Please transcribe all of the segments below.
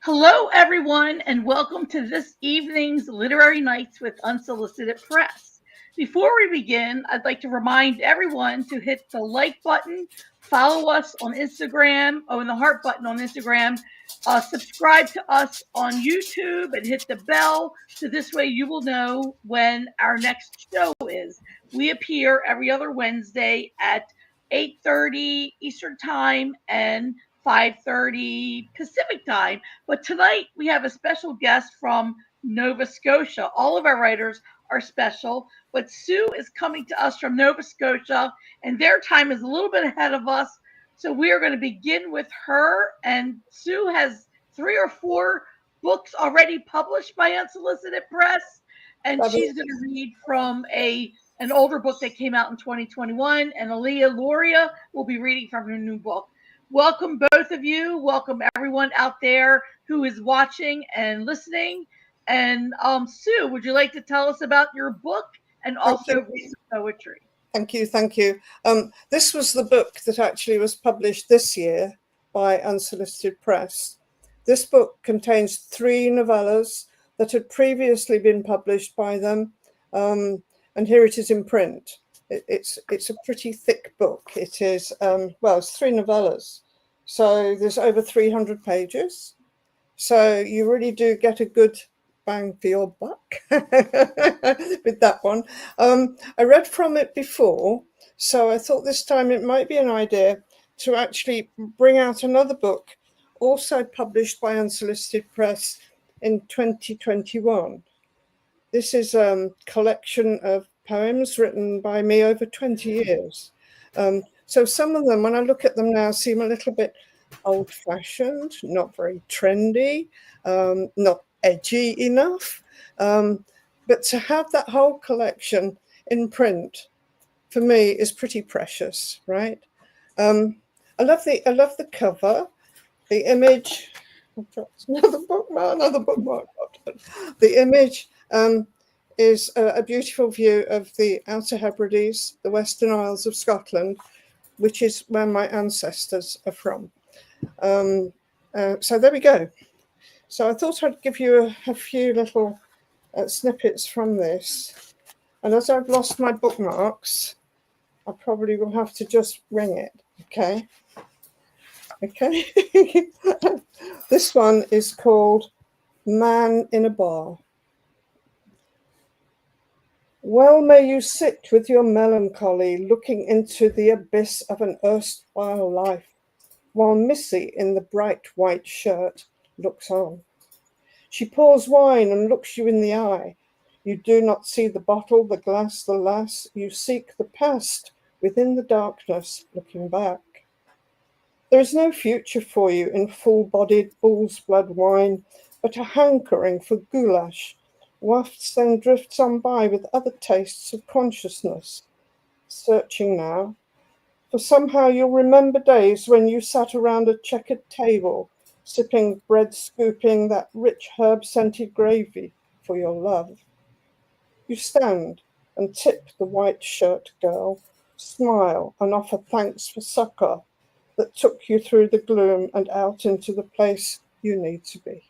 Hello, everyone, and welcome to this evening's Literary Nights with Unsolicited Press. Before we begin, I'd like to remind everyone to hit the like button, follow us on Instagram, and the heart button on Instagram, subscribe to us on YouTube, and hit the bell so this way you will know when our next show is. We appear every other Wednesday at 8:30 Eastern Time and 5:30 Pacific Time. But tonight we have a special guest from Nova Scotia. All of our writers are special, but Sue is coming to us from Nova Scotia, and their time is a little bit ahead of us. So we are going to begin with her. And Sue has 3 or 4 books already published by Unsolicited Press, and she's going to read from an older book that came out in 2021. And Alia Luria will be reading from her new book. Welcome, both of you. Welcome, everyone out there who is watching and listening. And Sue, would you like to tell us about your book and also read some poetry? Thank you. This was the book that actually was published this year by Unsolicited Press. This book contains 3 novellas that had previously been published by them, and here it is in print. It's a pretty thick book. It is, it's 3 novellas. So there's over 300 pages. So you really do get a good bang for your buck with that one. I read from it before, so I thought this time it might be an idea to actually bring out another book, also published by Unsolicited Press in 2021. This is a collection of poems written by me over 20 years. So some of them, when I look at them now, seem a little bit old-fashioned, not very trendy, not edgy enough. But to have that whole collection in print, for me, is pretty precious, right? I love the cover, the image. Another bookmark. The image is a beautiful view of the Outer Hebrides, the Western Isles of Scotland, which is where my ancestors are from. So there we go. So I thought I'd give you a few little snippets from this. And as I've lost my bookmarks, I probably will have to just ring it, okay? This one is called Man in a Bar. Well may you sit with your melancholy, looking into the abyss of an erstwhile life, while Missy in the bright white shirt looks on. She pours wine and looks you in the eye. You do not see the bottle, the glass, the lass. You seek the past within the darkness, looking back. There is no future for you in full-bodied bull's blood wine, but a hankering for goulash, wafts then drifts on by with other tastes of consciousness. Searching now, for somehow you'll remember days when you sat around a checkered table, sipping bread, scooping that rich herb-scented gravy for your love. You stand and tip the white shirt girl, smile and offer thanks for succor that took you through the gloom and out into the place you need to be.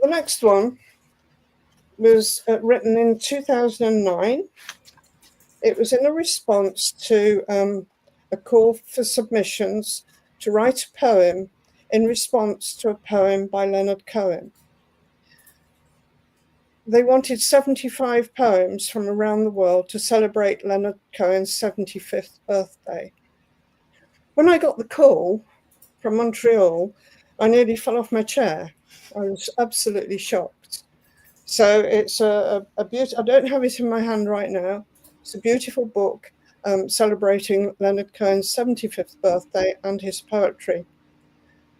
The next one was written in 2009. It was in a response to a call for submissions to write a poem in response to a poem by Leonard Cohen. They wanted 75 poems from around the world to celebrate Leonard Cohen's 75th birthday. When I got the call from Montreal, I nearly fell off my chair. I was absolutely shocked. So it's a beautiful, I don't have it in my hand right now. It's a beautiful book celebrating Leonard Cohen's 75th birthday and his poetry.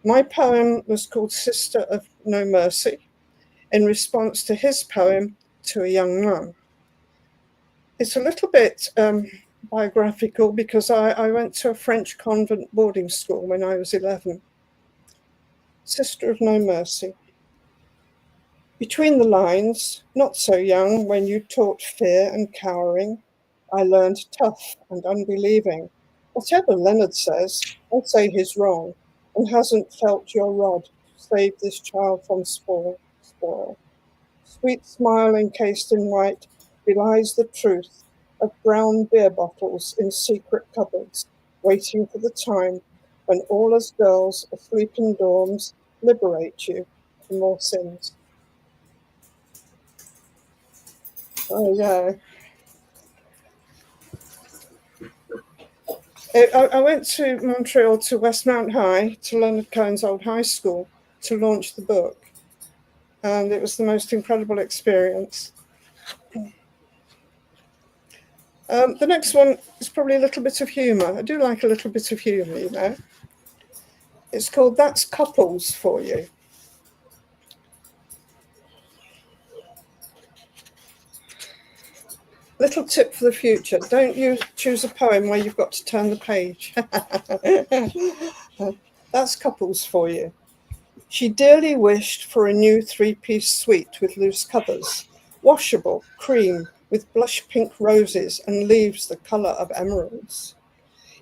My poem was called Sister of No Mercy, in response to his poem To a Young Nun. It's a little bit biographical because I went to a French convent boarding school when I was 11. Sister of No Mercy. Between the lines, not so young when you taught fear and cowering, I learned tough and unbelieving. Whatever Leonard says, I'll say he's wrong, and hasn't felt your rod to save this child from spoil. Sweet smile encased in white belies the truth of brown beer bottles in secret cupboards, waiting for the time when all us girls asleep in dorms liberate you from more sins. Oh, yeah. I went to Montreal to Westmount High, to Leonard Cohen's old high school, to launch the book. And it was the most incredible experience. The next one is probably a little bit of humour. I do like a little bit of humour, you know. It's called That's Couples for You. Little tip for the future. Don't you choose a poem where you've got to turn the page. That's couples for you. She dearly wished for a new three-piece suite with loose covers, washable, cream, with blush pink roses and leaves the colour of emeralds.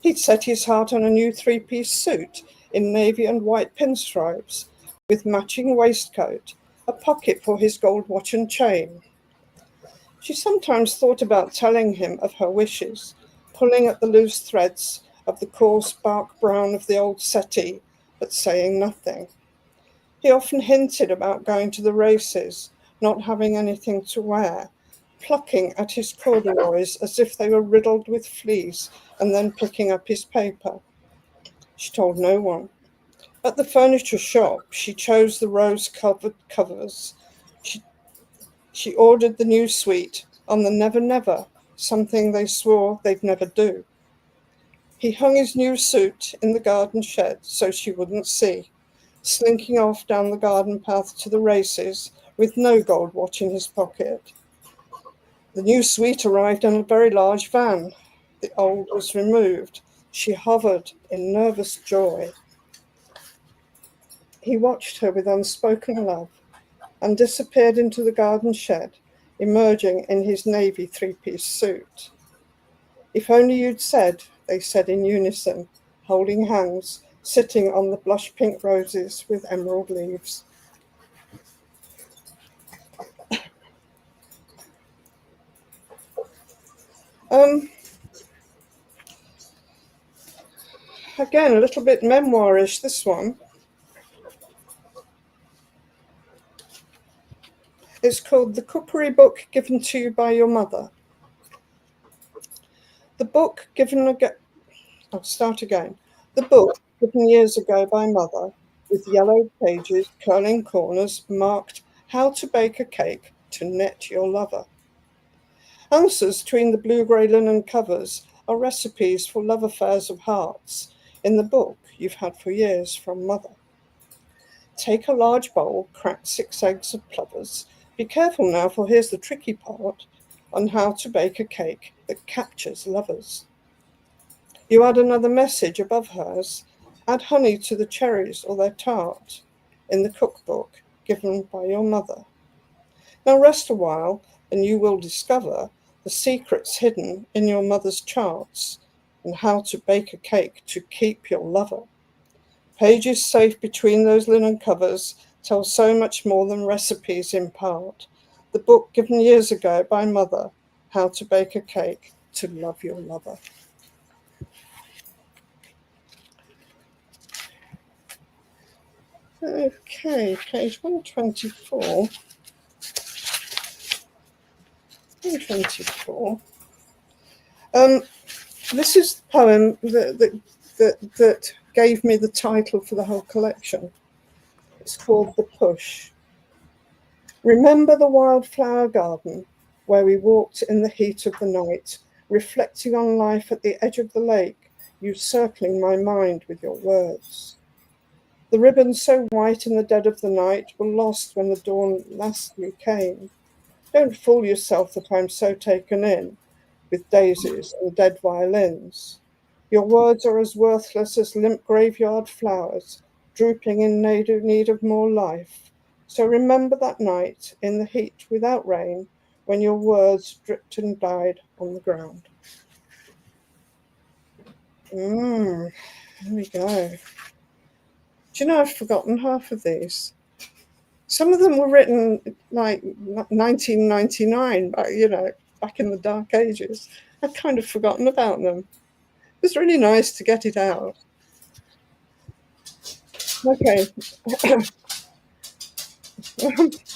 He'd set his heart on a new three-piece suit in navy and white pinstripes, with matching waistcoat, a pocket for his gold watch and chain. She sometimes thought about telling him of her wishes, pulling at the loose threads of the coarse bark brown of the old settee, but saying nothing. He often hinted about going to the races, not having anything to wear, plucking at his corduroys as if they were riddled with fleas, and then picking up his paper. She told no one. At the furniture shop, she chose the rose-covered covers. She ordered the new suite on the Never Never, something they swore they'd never do. He hung his new suit in the garden shed so she wouldn't see, slinking off down the garden path to the races with no gold watch in his pocket. The new suite arrived in a very large van. The old was removed. She hovered in nervous joy. He watched her with unspoken love and disappeared into the garden shed, emerging in his navy three-piece suit. If only you'd said, they said in unison, holding hands, sitting on the blush pink roses with emerald leaves. Again, a little bit memoirish, this one. It's called The Cookery Book Given to You by Your Mother. The book I'll start again. The book given years ago by Mother, with yellowed pages, curling corners, marked How to Bake a Cake to Net Your Lover. Answers between the blue-grey linen covers are recipes for love affairs of hearts in the book you've had for years from Mother. Take a large bowl, crack 6 eggs of plovers. Be careful now, for here's the tricky part on how to bake a cake that captures lovers. You add another message above hers. Add honey to the cherries or they're tart in the cookbook given by your mother. Now rest a while and you will discover the secrets hidden in your mother's charts and how to bake a cake to keep your lover. Pages safe between those linen covers tell so much more than recipes impart. The book given years ago by Mother, How to Bake a Cake to Love Your Lover. Okay, page 124. 124. This is the poem that gave me the title for the whole collection. It's called The Push. Remember the wildflower garden where we walked in the heat of the night, reflecting on life at the edge of the lake, you circling my mind with your words. The ribbons so white in the dead of the night were lost when the dawn lastly came. Don't fool yourself that I'm so taken in with daisies and dead violins. Your words are as worthless as limp graveyard flowers, drooping in need of more life, So remember that night in the heat without rain, when your words dripped and died on the ground. There we go. Do you know, I've forgotten half of these. Some of them were written like 1999, back in the dark ages. I'd kind of forgotten about them. It was really nice to get it out. Okay.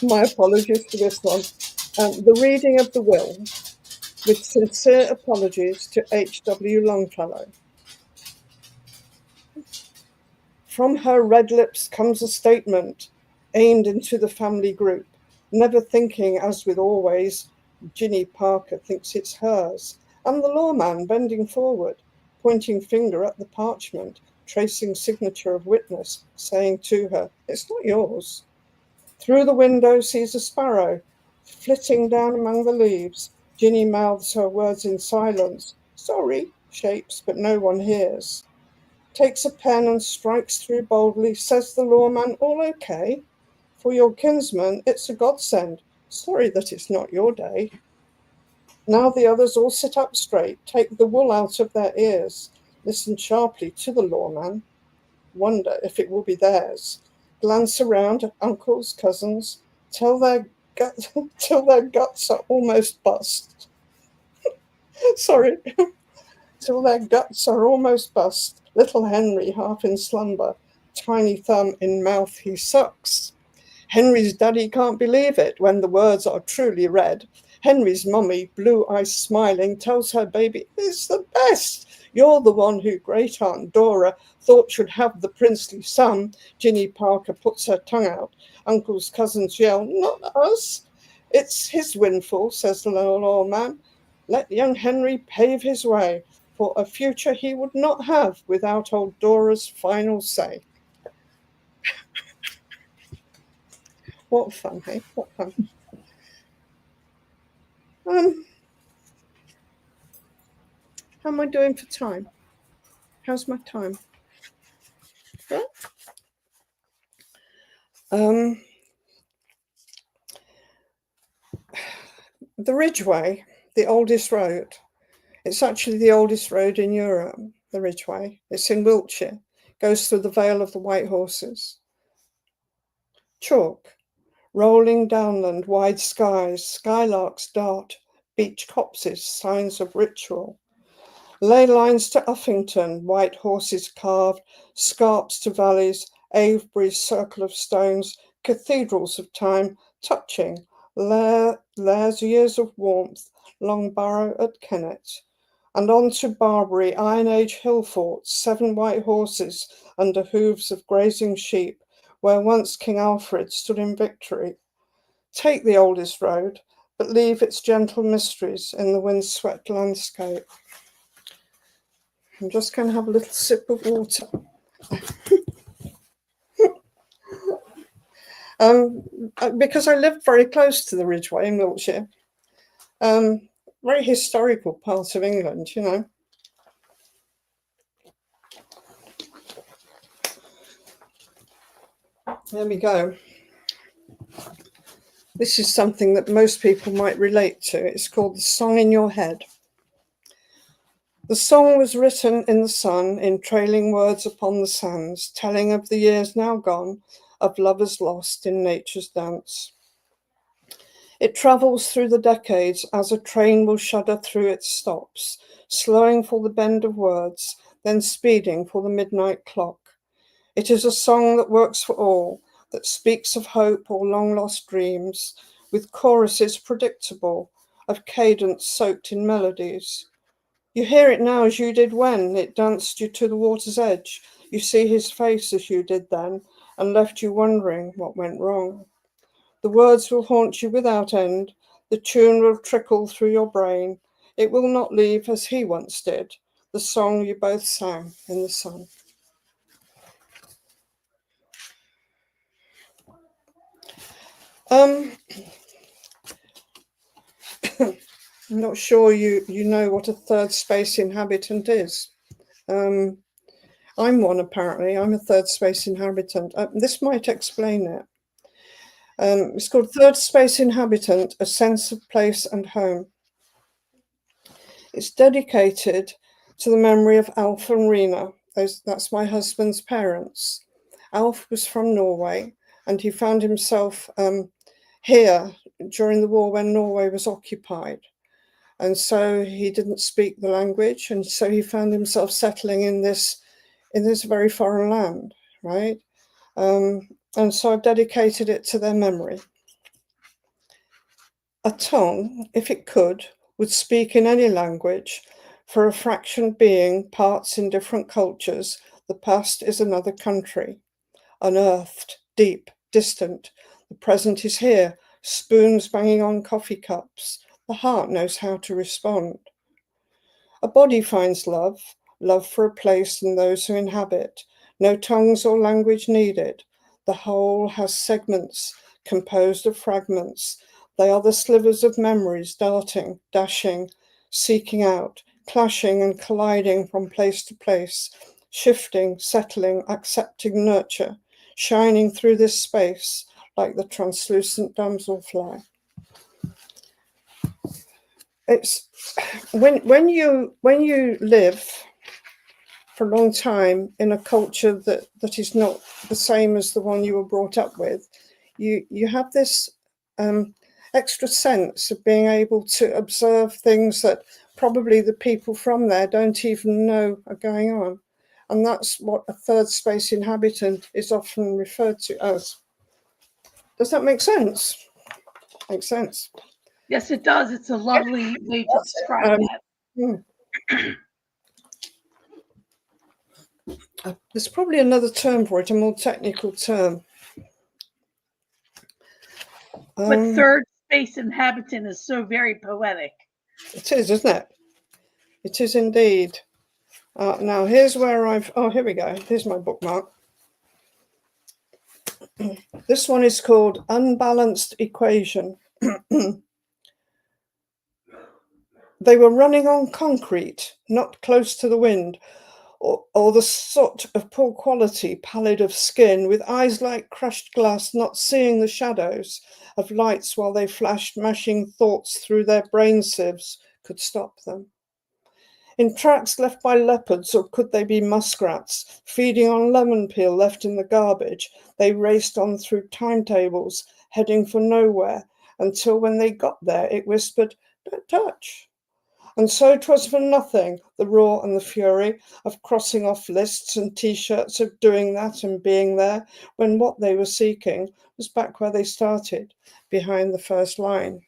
My apologies for this one. The reading of the will, with sincere apologies to H.W. Longfellow. From her red lips comes a statement aimed into the family group, never thinking, as with always, Ginny Parker thinks it's hers, and the lawman bending forward, pointing finger at the parchment, tracing signature of witness, saying to her, "It's not yours." Through the window sees a sparrow, flitting down among the leaves. Ginny mouths her words in silence. Sorry, shapes, but no one hears. Takes a pen and strikes through boldly. Says the lawman, all okay? For your kinsman, it's a godsend. Sorry that it's not your day. Now the others all sit up straight, take the wool out of their ears, listen sharply to the lawman, wonder if it will be theirs. Glance around at uncles, cousins, till their guts are almost bust. Sorry, till their guts are almost bust. Little Henry, half in slumber, tiny thumb in mouth he sucks. Henry's daddy can't believe it when the words are truly read. Henry's mummy, blue eyes smiling, tells her baby, it's the best. You're the one who Great Aunt Dora thought should have the princely son. Ginny Parker puts her tongue out. Uncles, cousins yell, not us. It's his windfall, says the lawman. Let young Henry pave his way for a future he would not have without old Dora's final say. What fun, hey? What fun. How am I doing for time? How's my time? Yeah. The Ridgeway, the oldest road. It's actually the oldest road in Europe, the Ridgeway. It's in Wiltshire. Goes through the Vale of the White Horses. Chalk. Rolling downland, wide skies, skylarks dart, beach copses, signs of ritual. Ley lines to Uffington, white horses carved, scarps to valleys, Avebury's circle of stones, cathedrals of time, touching, Lairs years of warmth, Longbarrow at Kennet. And on to Barbary, Iron Age hill forts, 7 white horses under hooves of grazing sheep, where once King Alfred stood in victory. Take the oldest road, but leave its gentle mysteries in the windswept landscape. I'm just going to have a little sip of water. Because I live very close to the Ridgeway in Wiltshire. Very historical part of England, you know. There we go. This is something that most people might relate to. It's called The Song in Your Head. The song was written in the sun, in trailing words upon the sands, telling of the years now gone, of lovers lost in nature's dance. It travels through the decades as a train will shudder through its stops, slowing for the bend of words, then speeding for the midnight clock. It is a song that works for all, that speaks of hope or long-lost dreams, with choruses predictable, of cadence soaked in melodies. You hear it now as you did when it danced you to the water's edge. You see his face as you did then, and left you wondering what went wrong. The words will haunt you without end. The tune will trickle through your brain. It will not leave as he once did, the song you both sang in the sun. I'm not sure you know what a third space inhabitant is. I'm one, apparently. I'm a third space inhabitant. This might explain it. It's called Third Space Inhabitant, A Sense of Place and Home. It's dedicated to the memory of Alf and Rena. That's my husband's parents. Alf was from Norway, and he found himself here during the war when Norway was occupied. And so he didn't speak the language, and so he found himself settling in this very foreign land, right? And so I've dedicated it to their memory. A tongue, if it could, would speak in any language. For a fraction being parts in different cultures, the past is another country. Unearthed, deep, distant. The present is here, spoons banging on coffee cups. The heart knows how to respond. A body finds love, love for a place and those who inhabit. No tongues or language needed. The whole has segments composed of fragments. They are the slivers of memories darting, dashing, seeking out, clashing and colliding from place to place, shifting, settling, accepting nurture, shining through this space like the translucent damselfly. It's when you live for a long time in a culture that is not the same as the one you were brought up with, you have this extra sense of being able to observe things that probably the people from there don't even know are going on. And that's what a third space inhabitant is often referred to as. Does that make sense? Makes sense. Yes, it does. It's a lovely way to describe that. There's probably another term for it, a more technical term. But third space inhabitant is so very poetic. It is, isn't it? It is indeed. Now, here's where here we go. Here's my bookmark. This one is called Unbalanced Equation. They were running on concrete, not close to the wind, or the soot of poor quality, pallid of skin, with eyes like crushed glass, not seeing the shadows of lights while they flashed, mashing thoughts through their brain sieves, could stop them. In tracks left by leopards, or could they be muskrats, feeding on lemon peel left in the garbage, they raced on through timetables, heading for nowhere, until when they got there, it whispered, "Don't touch." And so 'twas for nothing, the roar and the fury of crossing off lists and T-shirts of doing that and being there, when what they were seeking was back where they started, behind the first line.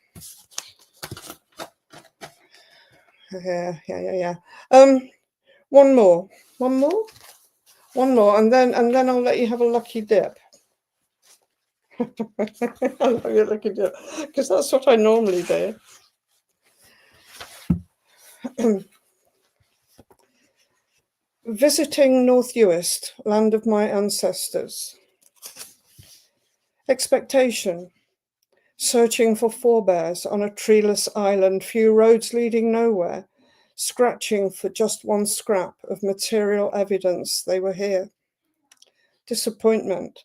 Yeah. One more, and then I'll let you have a lucky dip. I'll have a lucky dip, because that's what I normally do. Visiting North Uist, land of my ancestors. Expectation. Searching for forebears on a treeless island, few roads leading nowhere, scratching for just one scrap of material evidence they were here. Disappointment.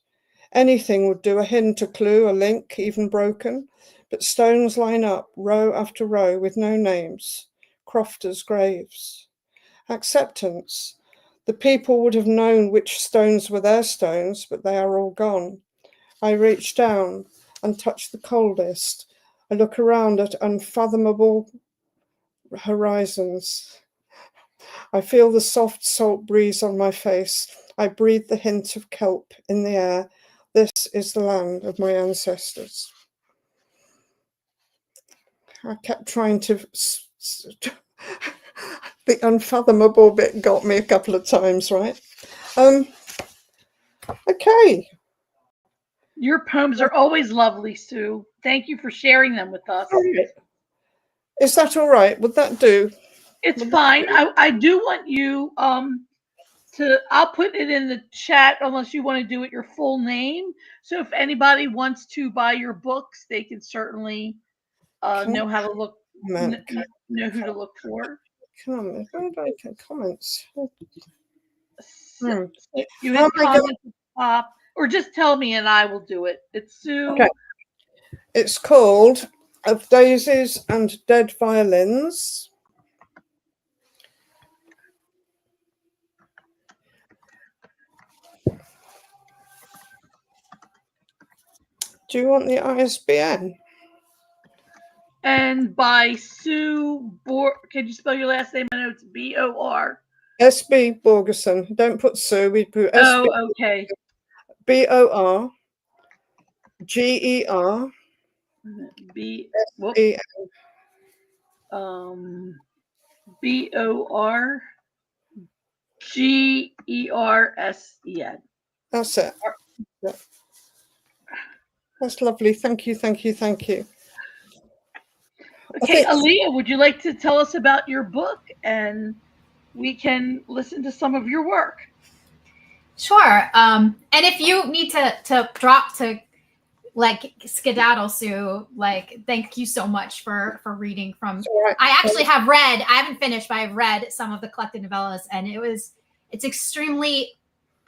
Anything would do, a hint, a clue, a link, even broken, but stones line up, row after row, with no names, crofters' graves. Acceptance. The people would have known which stones were their stones, but they are all gone. I reach down and touch the coldest. I look around at unfathomable horizons. I feel the soft salt breeze on my face. I breathe the hint of kelp in the air. This is the land of my ancestors. I kept trying to... The unfathomable bit got me a couple of times, right? Okay. Your poems are always lovely, Sue. Thank you for sharing them with us. Is that all right? Would that do? It's fine. I do want you I'll put it in the chat unless you want to do it your full name. So if anybody wants to buy your books, they can certainly know how to look, know who to look for. Comment. Where do I get comments? So you hit comments at the top, or just tell me and I will do it. It's Sue. Okay. It's called Of Daisies and Dead Violins. Do you want the ISBN? And by Sue can you spell your last name? I know it's B-O-R. S.B. Borgersen. Don't put Sue, we put S.B. Oh, okay. B-O-R G-E-R B E B-O-R-G-E-R-S-E-N. That's it. Yeah. That's lovely. Thank you, thank you, thank you. Okay, Alia, would you like to tell us about your book and we can listen to some of your work? Sure. And if you need to drop to like skedaddle, Sue, like thank you so much for reading from. Right. I actually have read. I haven't finished, but I've read some of the collected novellas, and it's extremely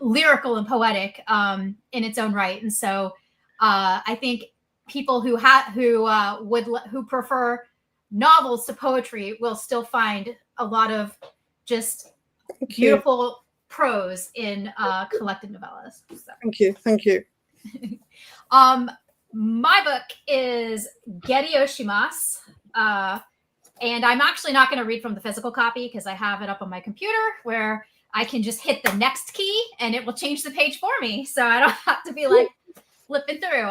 lyrical and poetic in its own right. And so I think people who prefer novels to poetry will still find a lot of just beautiful prose in collected novellas. So. Thank you. My book is Geri Oshimasu, and I'm actually not going to read from the physical copy because I have it up on my computer where I can just hit the next key and it will change the page for me, so I don't have to be like flipping through.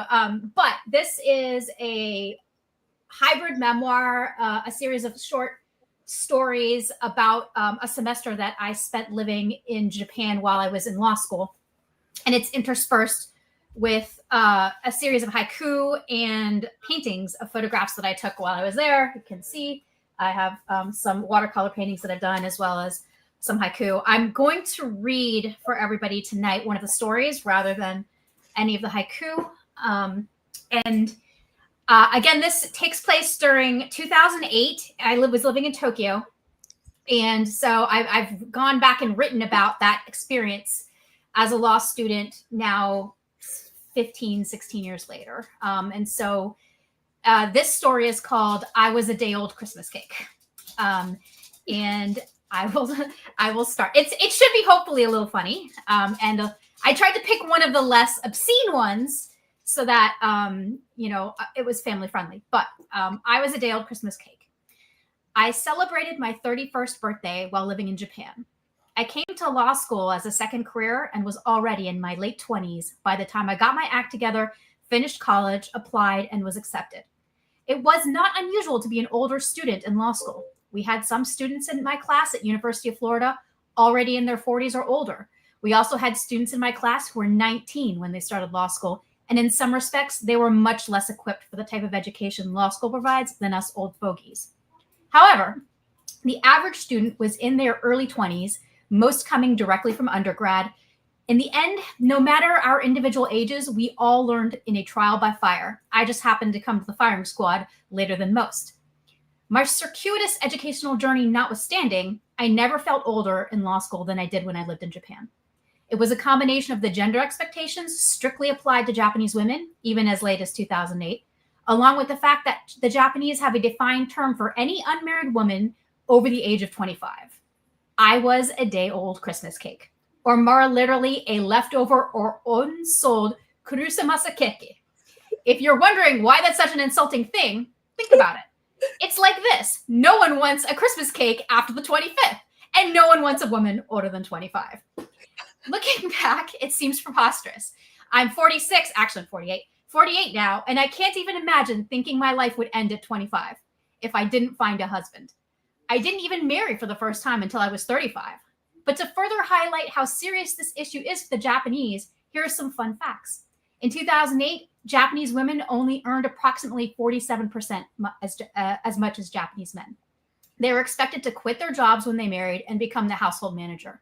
But this is a hybrid memoir, a series of short stories about a semester that I spent living in Japan while I was in law school. And it's interspersed with a series of haiku and paintings of photographs that I took while I was there. You can see I have some watercolor paintings that I've done as well as some haiku. I'm going to read for everybody tonight one of the stories rather than any of the haiku. Again, this takes place during 2008. I was living in Tokyo. And so I've gone back and written about that experience as a law student now 15, 16 years later. And so this story is called I Was a Day Old Christmas Cake. And I will start. It should be hopefully a little funny. And I tried to pick one of the less obscene ones so that, it was family friendly. But I was a day old Christmas cake. I celebrated my 31st birthday while living in Japan. I came to law school as a second career and was already in my late 20s by the time I got my act together, finished college, applied, and was accepted. It was not unusual to be an older student in law school. We had some students in my class at University of Florida already in their 40s or older. We also had students in my class who were 19 when they started law school, and in some respects, they were much less equipped for the type of education law school provides than us old fogies. However, the average student was in their early 20s, most coming directly from undergrad. In the end, no matter our individual ages, we all learned in a trial by fire. I just happened to come to the firing squad later than most. My circuitous educational journey notwithstanding, I never felt older in law school than I did when I lived in Japan. It was a combination of the gender expectations strictly applied to Japanese women, even as late as 2008, along with the fact that the Japanese have a defined term for any unmarried woman over the age of 25. I was a day-old Christmas cake, or more literally a leftover or unsold kurusamasa cake. If you're wondering why that's such an insulting thing, think about it. It's like this. No one wants a Christmas cake after the 25th, and no one wants a woman older than 25. Looking back, it seems preposterous. I'm 46, actually I'm 48 now, and I can't even imagine thinking my life would end at 25 if I didn't find a husband. I didn't even marry for the first time until I was 35. But to further highlight how serious this issue is for the Japanese, here are some fun facts. In 2008, Japanese women only earned approximately 47% as much as Japanese men. They were expected to quit their jobs when they married and become the household manager.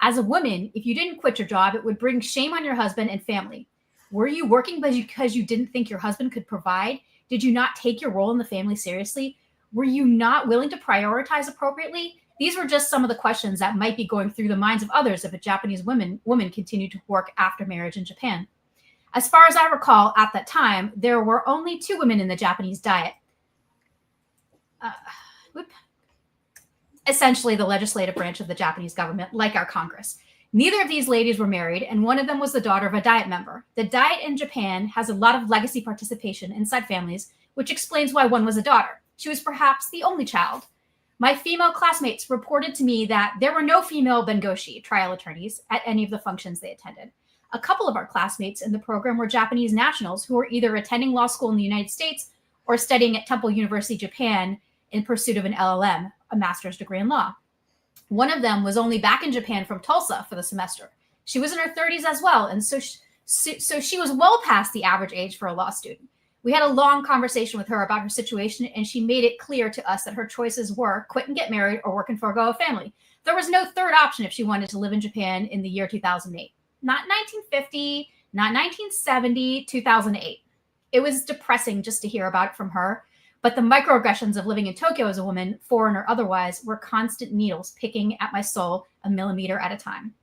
As a woman, if you didn't quit your job, it would bring shame on your husband and family. Were you working because you didn't think your husband could provide? Did you not take your role in the family seriously? Were you not willing to prioritize appropriately? These were just some of the questions that might be going through the minds of others if a Japanese woman continued to work after marriage in Japan. As far as I recall, at that time, there were only 2 women in the Japanese Diet. Essentially the legislative branch of the Japanese government, like our Congress. Neither of these ladies were married, and one of them was the daughter of a Diet member. The Diet in Japan has a lot of legacy participation inside families, which explains why one was a daughter. She was perhaps the only child. My female classmates reported to me that there were no female bengoshi, trial attorneys, at any of the functions they attended. A couple of our classmates in the program were Japanese nationals who were either attending law school in the United States or studying at Temple University, Japan, in pursuit of an LLM, a master's degree in law. One of them was only back in Japan from Tulsa for the semester. She was in her 30s as well, and so she was well past the average age for a law student. We had a long conversation with her about her situation, and she made it clear to us that her choices were quit and get married or work and forego a family. There was no third option if she wanted to live in Japan in the year 2008. Not 1950, not 1970, 2008. It was depressing just to hear about it from her. But the microaggressions of living in Tokyo as a woman, foreign or otherwise, were constant needles picking at my soul a millimeter at a time.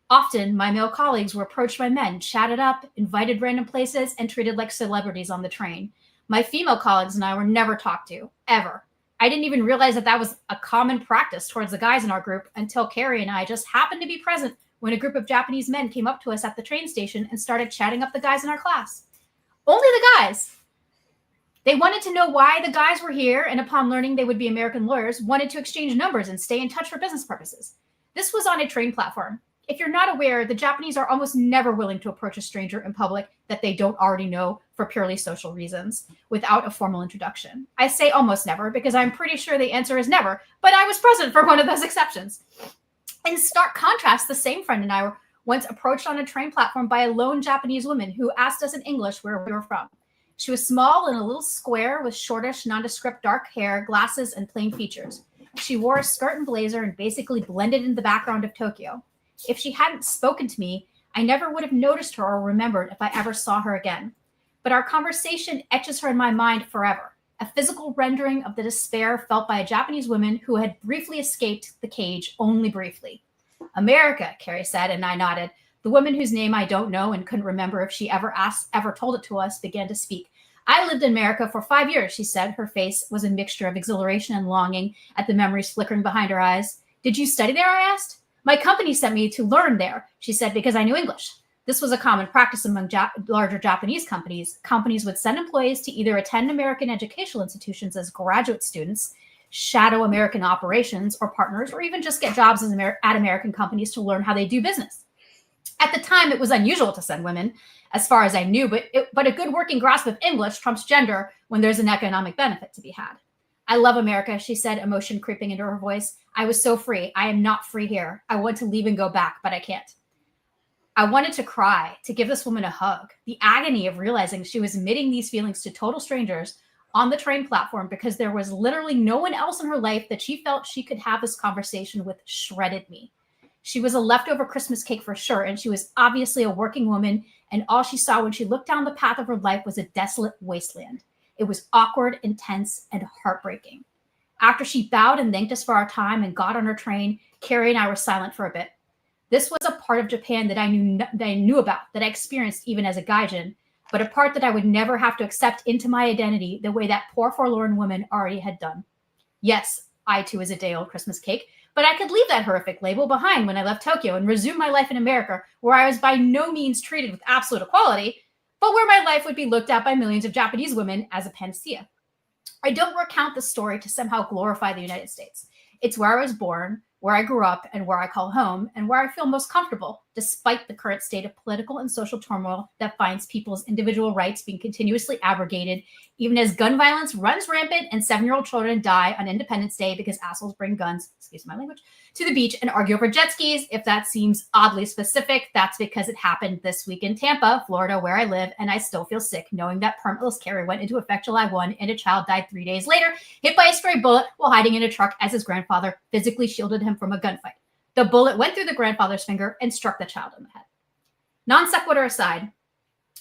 Often, my male colleagues were approached by men, chatted up, invited random places, and treated like celebrities on the train. My female colleagues and I were never talked to, ever. I didn't even realize that was a common practice towards the guys in our group until Carrie and I just happened to be present when a group of Japanese men came up to us at the train station and started chatting up the guys in our class. Only the guys. They wanted to know why the guys were here, and upon learning they would be American lawyers, wanted to exchange numbers and stay in touch for business purposes. This was on a train platform. If you're not aware, the Japanese are almost never willing to approach a stranger in public that they don't already know for purely social reasons, without a formal introduction. I say almost never because I'm pretty sure the answer is never, but I was present for one of those exceptions. In stark contrast, the same friend and I were once approached on a train platform by a lone Japanese woman who asked us in English where we were from. She was small and a little square with shortish, nondescript dark hair, glasses, and plain features. She wore a skirt and blazer and basically blended into the background of Tokyo. If she hadn't spoken to me, I never would have noticed her or remembered if I ever saw her again. But our conversation etches her in my mind forever, a physical rendering of the despair felt by a Japanese woman who had briefly escaped the cage, only briefly. America, Carrie said, and I nodded. The woman whose name I don't know and couldn't remember if she ever told it to us began to speak. I lived in America for 5 years, she said. Her face was a mixture of exhilaration and longing at the memories flickering behind her eyes. Did you study there, I asked. My company sent me to learn there, she said, because I knew English. This was a common practice among larger Japanese companies. Companies would send employees to either attend American educational institutions as graduate students, shadow American operations or partners, or even just get jobs at American companies to learn how they do business. At the time, it was unusual to send women, as far as I knew, but a good working grasp of English trumps gender when there's an economic benefit to be had. I love America, she said, emotion creeping into her voice. I was so free. I am not free here. I want to leave and go back, but I can't. I wanted to cry, to give this woman a hug. The agony of realizing she was admitting these feelings to total strangers on the train platform because there was literally no one else in her life that she felt she could have this conversation with shredded me. She was a leftover Christmas cake for sure, and she was obviously a working woman, and all she saw when she looked down the path of her life was a desolate wasteland. It was awkward, intense, and heartbreaking. After she bowed and thanked us for our time and got on her train, Carrie and I were silent for a bit. This was a part of Japan that I knew about, that I experienced even as a gaijin, but a part that I would never have to accept into my identity the way that poor forlorn woman already had done. Yes, I too was a day-old Christmas cake, but I could leave that horrific label behind when I left Tokyo and resume my life in America, where I was by no means treated with absolute equality, but where my life would be looked at by millions of Japanese women as a panacea. I don't recount the story to somehow glorify the United States. It's where I was born, where I grew up, and where I call home, and where I feel most comfortable, despite the current state of political and social turmoil that finds people's individual rights being continuously abrogated, even as gun violence runs rampant and 7-year-old children die on Independence Day because assholes bring guns, excuse my language, to the beach and argue over jet skis. If that seems oddly specific, that's because it happened this week in Tampa, Florida, where I live, and I still feel sick knowing that permitless carry went into effect July 1 and a child died 3 days later, hit by a stray bullet while hiding in a truck as his grandfather physically shielded him from a gunfight. The bullet went through the grandfather's finger and struck the child in the head. Non sequitur aside,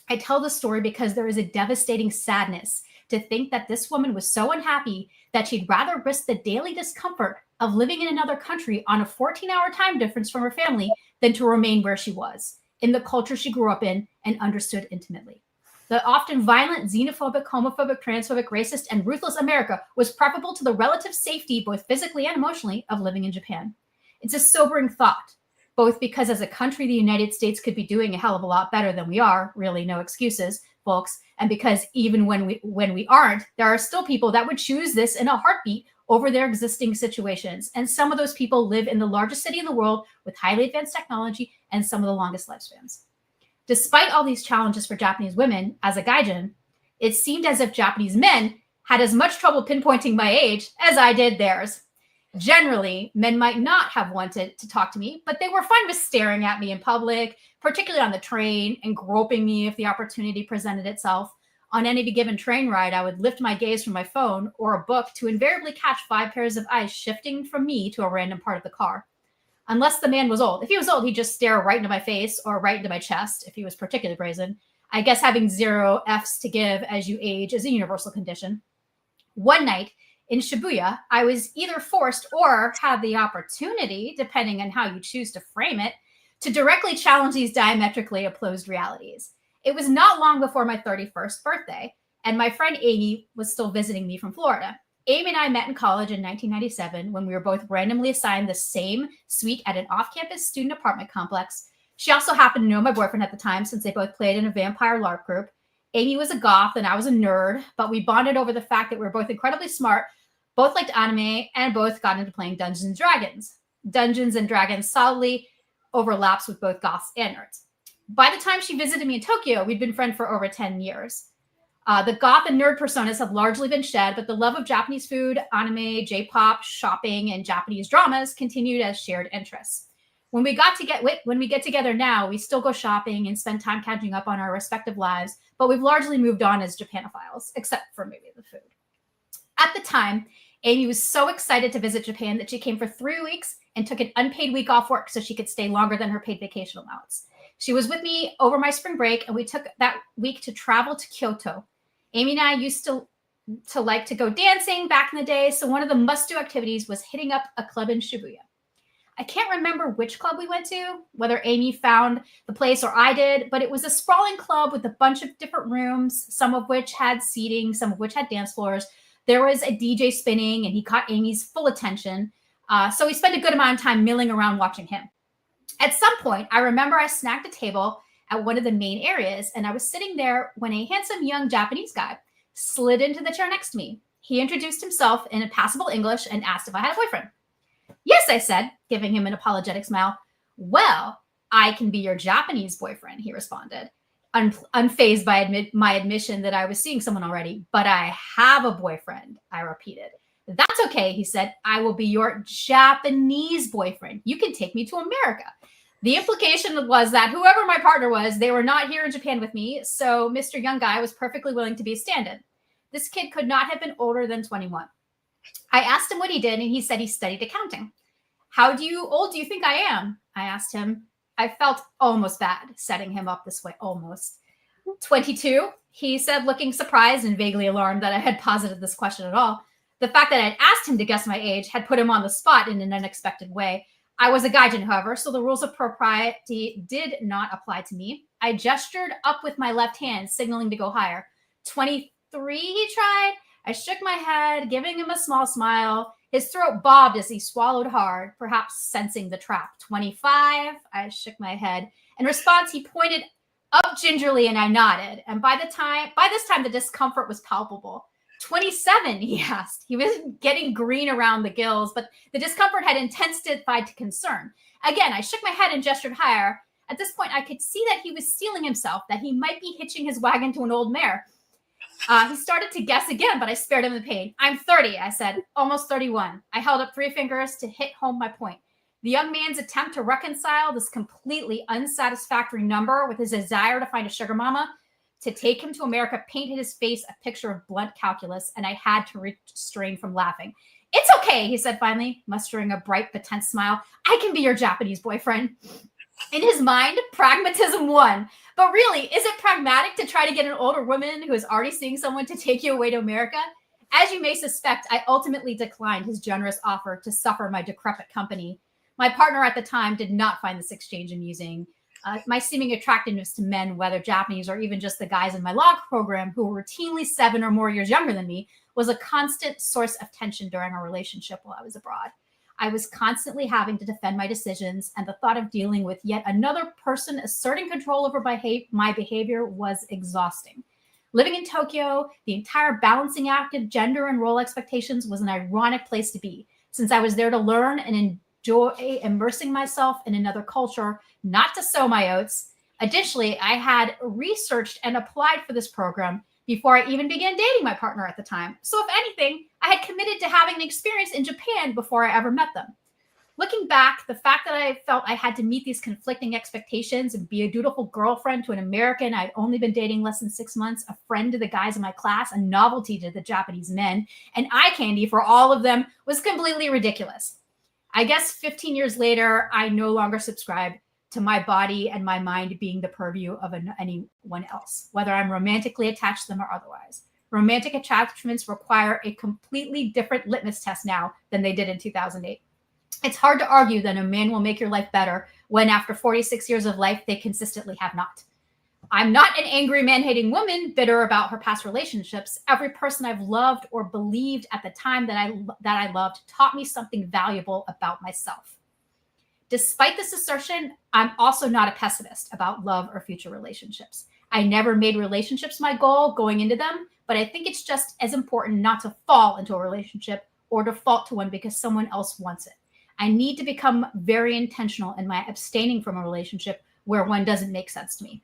I tell the story because there is a devastating sadness to think that this woman was so unhappy that she'd rather risk the daily discomfort of living in another country on a 14-hour time difference from her family than to remain where she was. in the culture she grew up in and understood intimately. The often violent, xenophobic, homophobic, transphobic, racist, and ruthless America was preferable to the relative safety, both physically and emotionally, of living in Japan. It's a sobering thought, both because as a country, the United States could be doing a hell of a lot better than we are, really no excuses, folks, and because even when we aren't, there are still people that would choose this in a heartbeat over their existing situations. And some of those people live in the largest city in the world with highly advanced technology and some of the longest lifespans. Despite all these challenges for Japanese women, as a gaijin, it seemed as if Japanese men had as much trouble pinpointing my age as I did theirs. Generally, men might not have wanted to talk to me, but they were fine with staring at me in public, particularly on the train, and groping me if the opportunity presented itself. On any given train ride, I would lift my gaze from my phone or a book to invariably catch 5 pairs of eyes shifting from me to a random part of the car. Unless the man was old. If he was old, he'd just stare right into my face or right into my chest if he was particularly brazen. I guess having 0 Fs to give as you age is a universal condition. One night in Shibuya, I was either forced or had the opportunity, depending on how you choose to frame it, to directly challenge these diametrically opposed realities. It was not long before my 31st birthday, and my friend Amy was still visiting me from Florida. Amy and I met in college in 1997 when we were both randomly assigned the same suite at an off-campus student apartment complex. She also happened to know my boyfriend at the time since they both played in a vampire LARP group. Amy was a goth and I was a nerd, but we bonded over the fact that we were both incredibly smart, both liked anime, and both got into playing Dungeons and Dragons. Dungeons and Dragons solidly overlaps with both goths and nerds. By the time she visited me in Tokyo, we'd been friends for over 10 years. The goth and nerd personas have largely been shed, but the love of Japanese food, anime, J-pop, shopping, and Japanese dramas continued as shared interests. When we get together now, we still go shopping and spend time catching up on our respective lives, but we've largely moved on as Japanophiles, except for maybe the food. At the time, Amy was so excited to visit Japan that she came for 3 weeks and took an unpaid week off work so she could stay longer than her paid vacation allowance. She was with me over my spring break, and we took that week to travel to Kyoto. Amy and I used to like to go dancing back in the day, so one of the must-do activities was hitting up a club in Shibuya. I can't remember which club we went to, whether Amy found the place or I did, but it was a sprawling club with a bunch of different rooms, some of which had seating, some of which had dance floors. There was a DJ spinning, and he caught Amy's full attention, so we spent a good amount of time milling around watching him. At some point, I remember I snagged a table at one of the main areas, and I was sitting there when a handsome young Japanese guy slid into the chair next to me. He introduced himself in a passable English and asked if I had a boyfriend. Yes, I said, giving him an apologetic smile. Well, I can be your Japanese boyfriend, he responded, unfazed by my admission that I was seeing someone already. But I have a boyfriend, I repeated. That's okay, he said. I will be your Japanese boyfriend. You can take me to America. The implication was that whoever my partner was, they were not here in Japan with me, so Mr. Young Guy was perfectly willing to be a stand-in. This kid could not have been older than 21. I asked him what he did, and he said he studied accounting. How old do you think I am? I asked him. I felt almost bad setting him up this way, almost. 22, he said, looking surprised and vaguely alarmed that I had posited this question at all. The fact that I'd asked him to guess my age had put him on the spot in an unexpected way. I was a gaijin, however, so the rules of propriety did not apply to me. I gestured up with my left hand, signaling to go higher. 23, he tried. I shook my head, giving him a small smile. His throat bobbed as he swallowed hard, perhaps sensing the trap. 25, I shook my head. In response, he pointed up gingerly, and I nodded. And by this time, the discomfort was palpable. 27, he asked. He was getting green around the gills, but the discomfort had intensified to concern. Again, I shook my head and gestured higher. At this point, I could see that he was steeling himself, that he might be hitching his wagon to an old mare. He started to guess again, but I spared him the pain. I'm 30, I said, almost 31. I held up 3 fingers to hit home my point. The young man's attempt to reconcile this completely unsatisfactory number with his desire to find a sugar mama to take him to America painted his face a picture of blunt calculus, and I had to restrain from laughing. It's okay, he said finally, mustering a bright but tense smile. I can be your Japanese boyfriend. In his mind, pragmatism won. But really, is it pragmatic to try to get an older woman who is already seeing someone to take you away to America? As you may suspect, I ultimately declined his generous offer to suffer my decrepit company. My partner at the time did not find this exchange amusing. My seeming attractiveness to men, whether Japanese or even just the guys in my law program who were routinely 7 or more years younger than me, was a constant source of tension during our relationship while I was abroad. I was constantly having to defend my decisions, and the thought of dealing with yet another person asserting control over my behavior was exhausting. Living in Tokyo, the entire balancing act of gender and role expectations was an ironic place to be, since I was there to learn and enjoy immersing myself in another culture, not to sow my oats. Additionally, I had researched and applied for this program before I even began dating my partner at the time. So if anything, I had committed to having an experience in Japan before I ever met them. Looking back, the fact that I felt I had to meet these conflicting expectations and be a dutiful girlfriend to an American I'd only been dating less than 6 months, a friend to the guys in my class, a novelty to the Japanese men, and eye candy for all of them was completely ridiculous. I guess 15 years later, I no longer subscribe to my body and my mind being the purview of anyone else, whether I'm romantically attached to them or otherwise. Romantic attachments require a completely different litmus test now than they did in 2008. It's hard to argue that a man will make your life better when after 46 years of life, they consistently have not. I'm not an angry man-hating woman bitter about her past relationships. Every person I've loved or believed at the time that I loved taught me something valuable about myself. Despite this assertion, I'm also not a pessimist about love or future relationships. I never made relationships my goal going into them, but I think it's just as important not to fall into a relationship or default to one because someone else wants it. I need to become very intentional in my abstaining from a relationship where one doesn't make sense to me.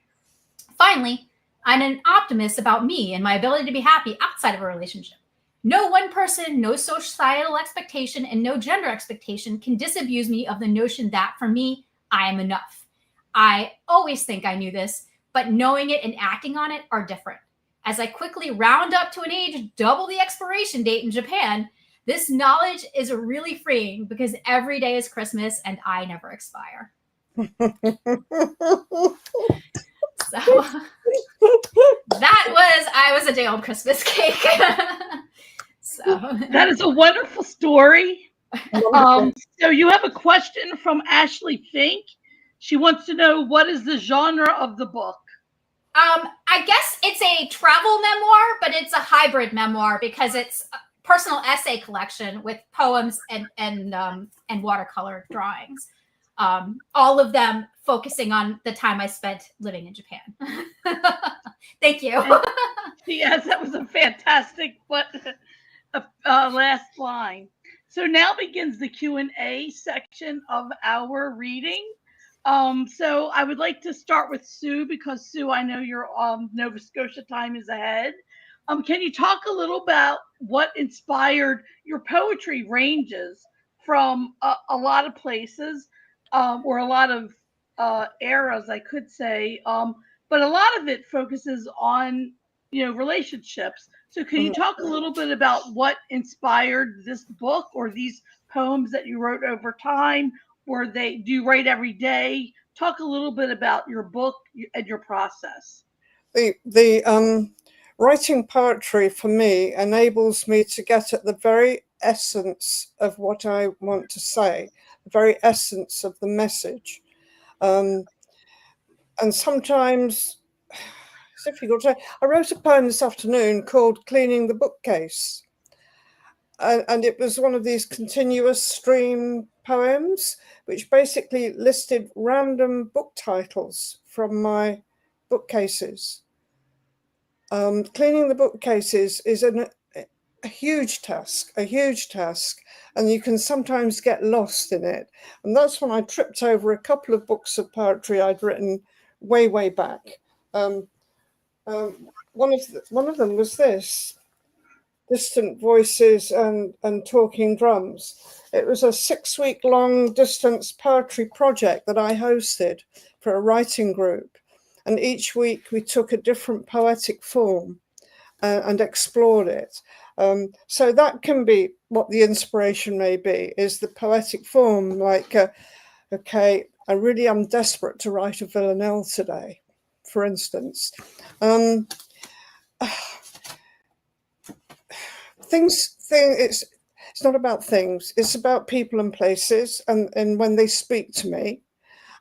Finally, I'm an optimist about me and my ability to be happy outside of a relationship. No one person, no societal expectation, and no gender expectation can disabuse me of the notion that, for me, I am enough. I always think I knew this, but knowing it and acting on it are different. As I quickly round up to an age double the expiration date in Japan, this knowledge is really freeing because every day is Christmas and I never expire. So I was a day old Christmas cake. So that is a wonderful story. So you have a question from Ashley Fink. She wants to know, what is the genre of the book? I guess it's a travel memoir, but it's a hybrid memoir because it's a personal essay collection with poems and watercolor drawings. All of them focusing on the time I spent living in Japan. Thank you. Yes, that was a fantastic last line. So now begins the Q&A section of our reading. So I would like to start with Sue because, Sue, I know your Nova Scotia time is ahead. Can you talk a little about what inspired your poetry? Ranges from a lot of places or a lot of eras, I could say, but a lot of it focuses on, relationships. So can you talk a little bit about what inspired this book or these poems that you wrote over time? Or do you write every day? Talk a little bit about your book and your process. The writing poetry for me enables me to get at the very essence of what I want to say, the very essence of the message. And sometimes it's difficult to say. I wrote a poem this afternoon called Cleaning the Bookcase. And it was one of these continuous stream poems, which basically listed random book titles from my bookcases. Cleaning the bookcases is a huge task, and you can sometimes get lost in it. And that's when I tripped over a couple of books of poetry I'd written way back. One of them was this, Distant Voices and Talking Drums. It was a 6-week-long distance poetry project that I hosted for a writing group. And each week we took a different poetic form and explored it. So that can be what the inspiration may be, is the poetic form, like, okay, I really am desperate to write a villanelle today, for instance. It's not about things, it's about people and places and when they speak to me.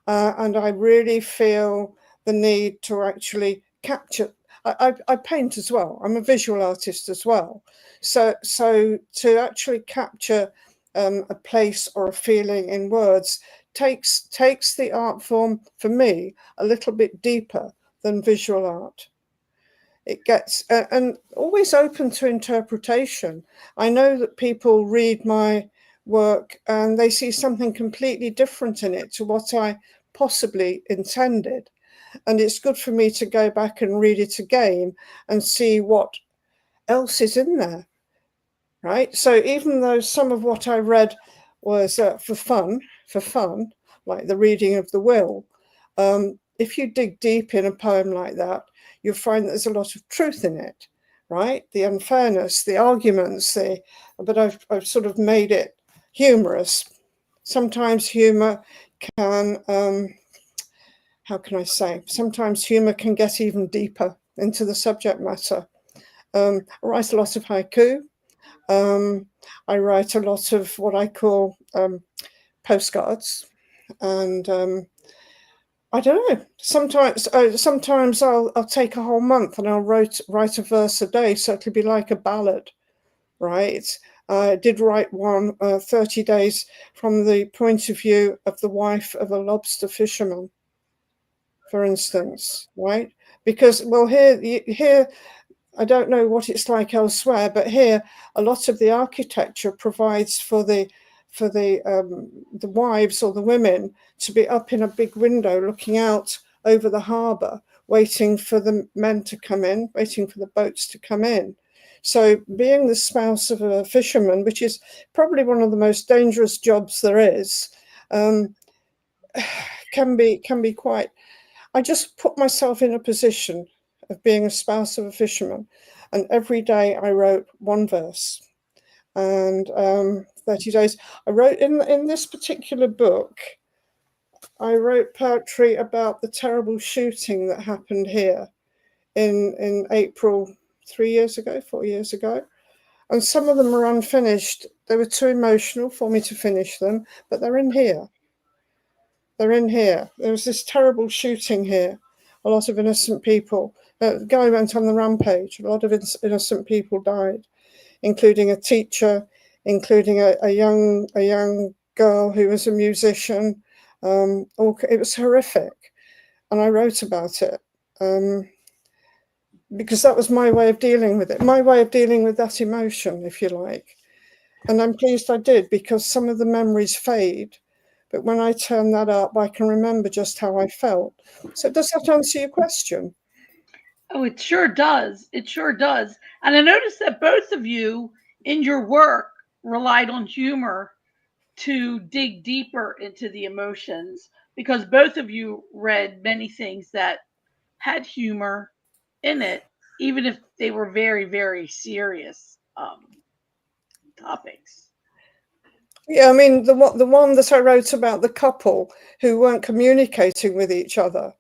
and I really feel the need to actually capture. I paint as well. I'm a visual artist as well. So to actually capture a place or a feeling in words takes the art form, for me, a little bit deeper than visual art. It gets and always open to interpretation. I know that people read my work and they see something completely different in it to what I possibly intended. And it's good for me to go back and read it again and see what else is in there, right? So even though some of what I read was for fun, like the reading of the will, if you dig deep in a poem like that, you'll find there's a lot of truth in it, right? The unfairness, the arguments, but I've sort of made it humorous. Sometimes humor can, how can I say? Sometimes humor can get even deeper into the subject matter. I write a lot of haiku. I write a lot of what I call postcards, and I don't know. Sometimes I'll take a whole month and I'll write a verse a day, so it'll be like a ballad, right? I did write one 30 days from the point of view of the wife of a lobster fisherman, for instance, right? Because, well, here, I don't know what it's like elsewhere, but here a lot of the architecture provides for the wives or the women to be up in a big window looking out over the harbour, waiting for the men to come in, waiting for the boats to come in. So being the spouse of a fisherman, which is probably one of the most dangerous jobs there is, can be quite. I just put myself in a position of being a spouse of a fisherman, and every day I wrote one verse. And 30 days, I wrote in this particular book, I wrote poetry about the terrible shooting that happened here in April 4 years ago. And some of them are unfinished. They were too emotional for me to finish them, but they're in here. They're in here. There was this terrible shooting here. A lot of innocent people. The guy went on the rampage. A lot of innocent people died, including a teacher, including a young girl who was a musician. It was horrific, and I wrote about it because that was my way of dealing with it, my way of dealing with that emotion, if you like. And I'm pleased I did, because some of the memories fade. But when I turn that up, I can remember just how I felt. So does that answer your question? Oh, it sure does. It sure does. And I noticed that both of you in your work relied on humor to dig deeper into the emotions, because both of you read many things that had humor in it, even if they were very, very serious topics. Yeah, I mean, the one that I wrote about the couple who weren't communicating with each other,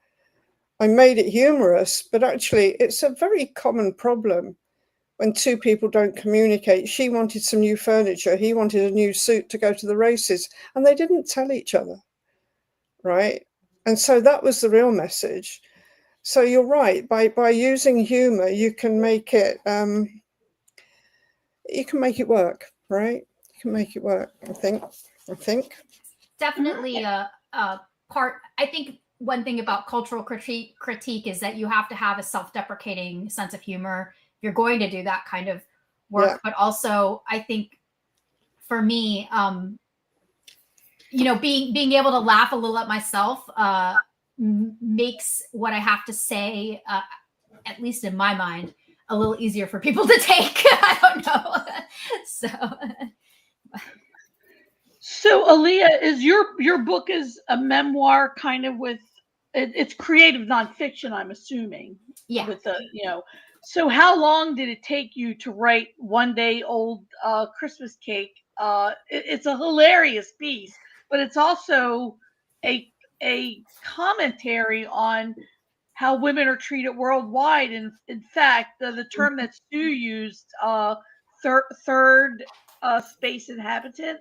I made it humorous, but actually it's a very common problem when two people don't communicate. She wanted some new furniture, he wanted a new suit to go to the races, and they didn't tell each other, right? And so that was the real message. So you're right, by using humor, you can make it work, right? You can make it work, I think. Definitely a part. I think one thing about cultural critique is that you have to have a self-deprecating sense of humor if you're going to do that kind of work. Yeah. But also, I think for me, being able to laugh a little at myself makes what I have to say, at least in my mind, a little easier for people to take. I don't know. So Alia, is your book is a memoir, kind of with it's creative nonfiction, I'm assuming. Yeah. With the So how long did it take you to write One Day Old Christmas Cake? It's a hilarious piece, but it's also a commentary on how women are treated worldwide. And in fact, the term that Stu used, third space inhabitant,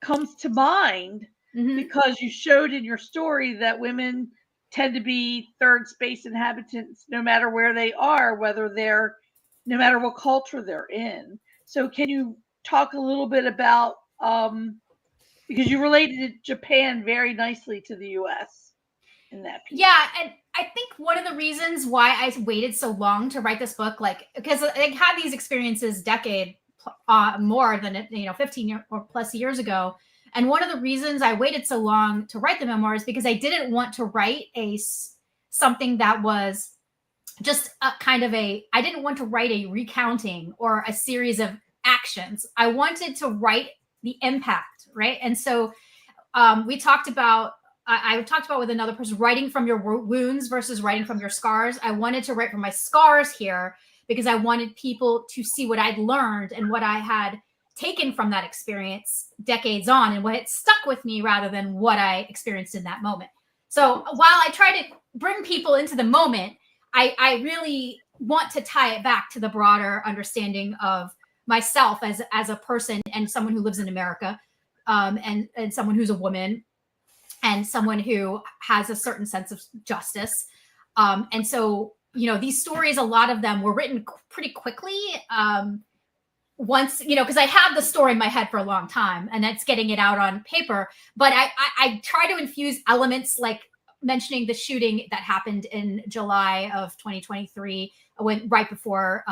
comes to mind because you showed in your story that women tend to be third space inhabitants no matter where they are, no matter what culture they're in. So can you talk a little bit about, because you related Japan very nicely to the US in that piece. Yeah, and I think one of the reasons why I waited so long to write this book, like, because I had these experiences more than 15 or plus years ago, and one of the reasons I waited so long to write the memoir is because I didn't want to write something that was just a kind of I didn't want to write a recounting or a series of actions. I wanted to write the impact, right? And so we talked about, I talked about with another person, writing from your wounds versus writing from your scars. I wanted to write from my scars here because I wanted people to see what I'd learned and what I had taken from that experience decades on and what had stuck with me rather than what I experienced in that moment. So while I try to bring people into the moment, I really want to tie it back to the broader understanding of myself as a person and someone who lives in America, and someone who's a woman and someone who has a certain sense of justice. And so, these stories, a lot of them were written pretty quickly. Once, because I have the story in my head for a long time and that's getting it out on paper. But I try to infuse elements like mentioning the shooting that happened in July of 2023, right before,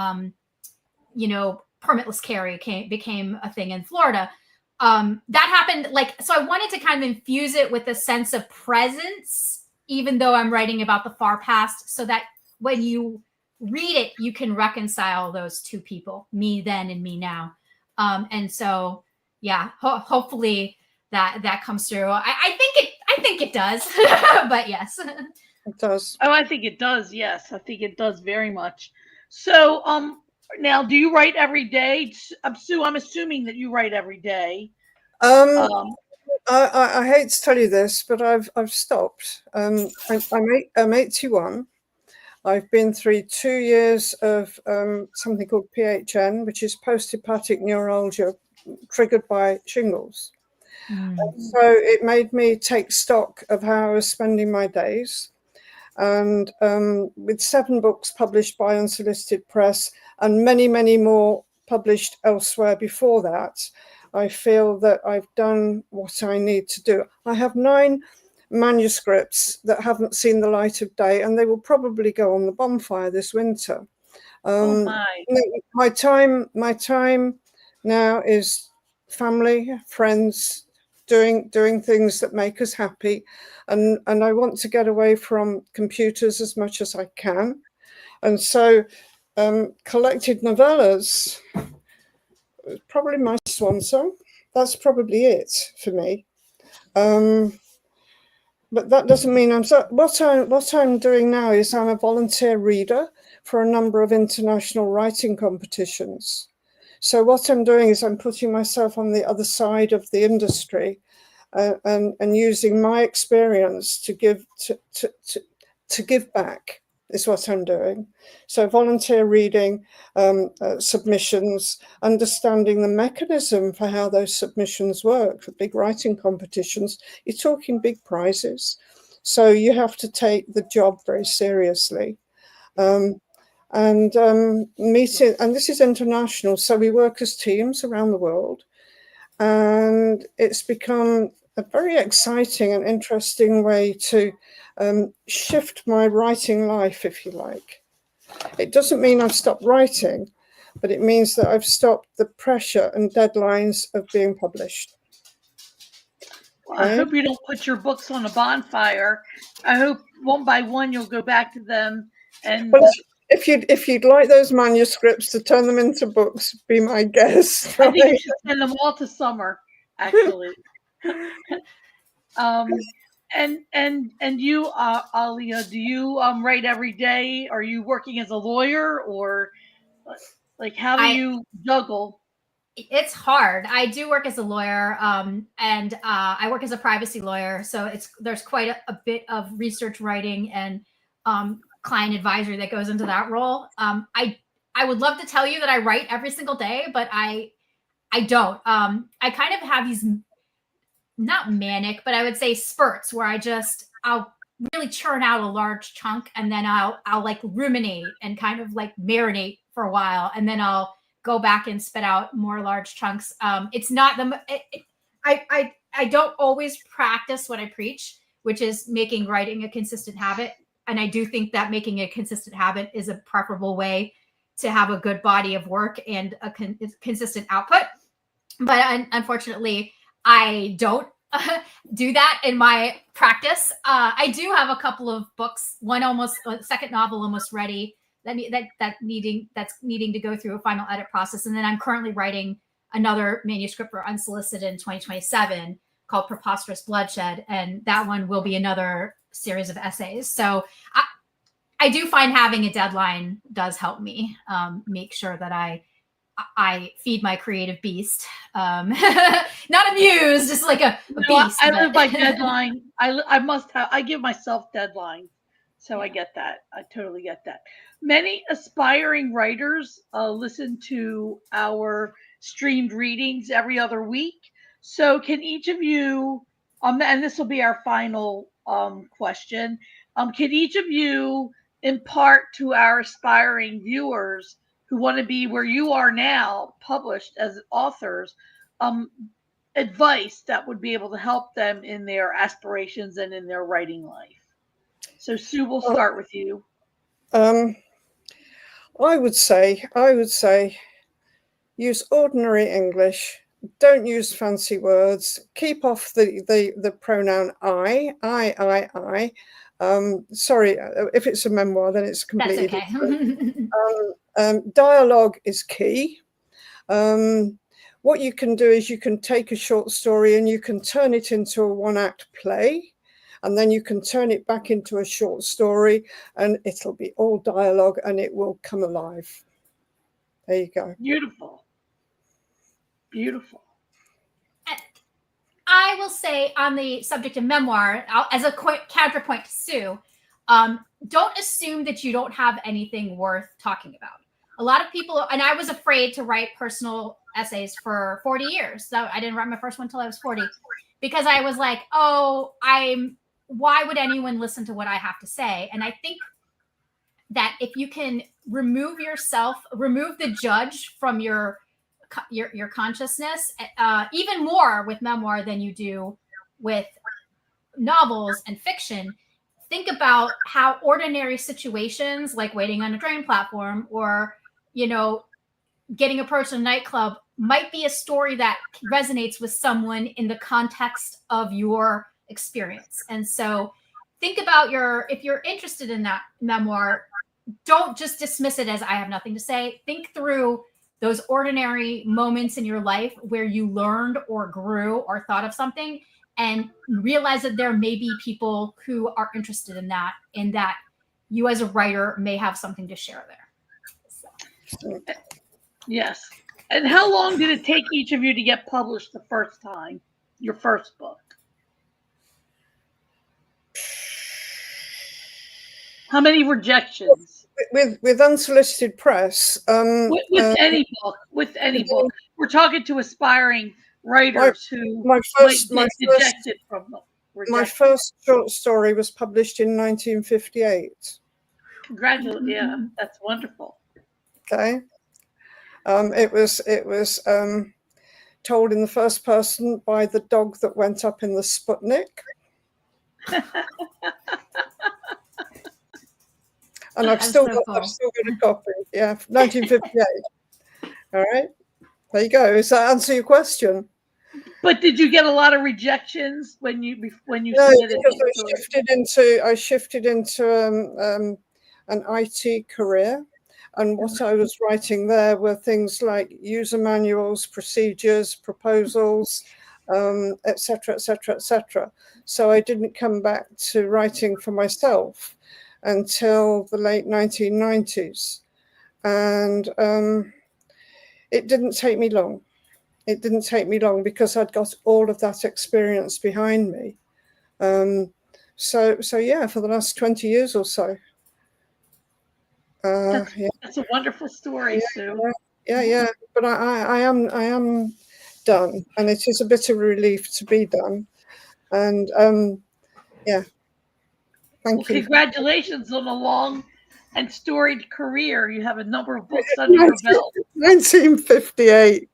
permitless carry became a thing in Florida. That happened, so I wanted to kind of infuse it with a sense of presence, even though I'm writing about the far past, so that when you read it, you can reconcile those two people, me then and me now. And so, yeah, hopefully that comes through. I think it does, but yes, it does. Oh, I think it does. Yes, I think it does very much. So, now, do you write every day? Sue, I'm assuming that you write every day. I hate to tell you this, but I've stopped. I'm 81. I've been through 2 years of something called PHN, which is post-hepatic neuralgia triggered by shingles. So it made me take stock of how I was spending my days. And with 7 books published by Unsolicited Press and many, many more published elsewhere before that, I feel that I've done what I need to do. I have 9 manuscripts that haven't seen the light of day, and they will probably go on the bonfire this winter. Oh my. My time now is family, friends, doing things that make us happy, and I want to get away from computers as much as I can. And so collected novellas is probably my swan song. That's probably it for me. But that doesn't mean what I'm doing now is I'm a volunteer reader for a number of international writing competitions. So what I'm doing is I'm putting myself on the other side of the industry, and using my experience to give back is what I'm doing. So volunteer reading, submissions, understanding the mechanism for how those submissions work for big writing competitions. You're talking big prizes. So you have to take the job very seriously. Meeting, and this is international, so we work as teams around the world. And it's become a very exciting and interesting way to shift my writing life, if you like. It doesn't mean I've stopped writing, but it means that I've stopped the pressure and deadlines of being published. Well, I hope you don't put your books on a bonfire. I hope one by one you'll go back to them. And well, if you'd like those manuscripts to turn them into books, be my guest. I think you should send them all to Summer, actually. And you, Alia, do you write every day? Are you working as a lawyer, or how do you juggle? It's hard. I do work as a lawyer, and I work as a privacy lawyer. So there's quite a bit of research writing and client advisory that goes into that role. I would love to tell you that I write every single day, but I don't. I kind of have these not manic, but I would say spurts where I'll really churn out a large chunk, and then I'll like ruminate and kind of like marinate for a while, and then I'll go back and spit out more large chunks. It's not I don't always practice what I preach, which is making writing a consistent habit. And I do think that making a consistent habit is a preferable way to have a good body of work and a consistent output. But unfortunately, I don't do that in my practice. I do have a couple of books, second novel almost ready, that's needing to go through a final edit process. And then I'm currently writing another manuscript for Unsolicited in 2027 called Preposterous Bloodshed. And that one will be another series of essays. So I do find having a deadline does help me make sure that I feed my creative beast. Not amused, just like a beast. I live by deadline. I give myself deadline. So yeah. I get that. I totally get that. Many aspiring writers listen to our streamed readings every other week. So can each of you, and this will be our final question, can each of you impart to our aspiring viewers who want to be where you are now, published as authors, advice that would be able to help them in their aspirations and in their writing life? So Sue, we'll start with you. I would say use ordinary English. Don't use fancy words. Keep off the pronoun I. Sorry, if it's a memoir, then it's completely That's okay. Dialogue is key. What you can do is you can take a short story and you can turn it into a one-act play, and then you can turn it back into a short story, and it'll be all dialogue and it will come alive. There you go. Beautiful. Beautiful. I will say on the subject of memoir, as a counterpoint to Sue, don't assume that you don't have anything worth talking about. A lot of people, and I was afraid to write personal essays for 40 years. So I didn't write my first one until I was 40, because I was like, why would anyone listen to what I have to say? And I think that if you can remove the judge from your consciousness, even more with memoir than you do with novels and fiction. Think about how ordinary situations like waiting on a train platform or, getting approached in a nightclub might be a story that resonates with someone in the context of your experience. And so think about if you're interested in that memoir, don't just dismiss it as I have nothing to say. Think through those ordinary moments in your life where you learned or grew or thought of something, and realize that there may be people who are interested in that, and that you as a writer may have something to share there. So. Yes. And how long did it take each of you to get published the first time, your first book? How many rejections? With Unsolicited Press. With any book. We're talking to aspiring writers who my first short story was published in 1958. Congratulations! Yeah, that's wonderful. Okay, it was told in the first person by the dog that went up in the Sputnik. And I've still got a copy. Yeah, 1958. All right, there you go. Does that answer your question? But did you get a lot of rejections when you no, submitted? Because I shifted into an IT career, and what I was writing there were things like user manuals, procedures, proposals, etc., etc., etc. So I didn't come back to writing for myself until the late 1990s. And it didn't take me long. It didn't take me long because I'd got all of that experience behind me. So yeah, for the last 20 years or so. That's a wonderful story, Sue. Yeah. But I am done, and it is a bit of a relief to be done. And yeah, thank you. Congratulations on a long and storied career. You have a number of books under your belt. 1958.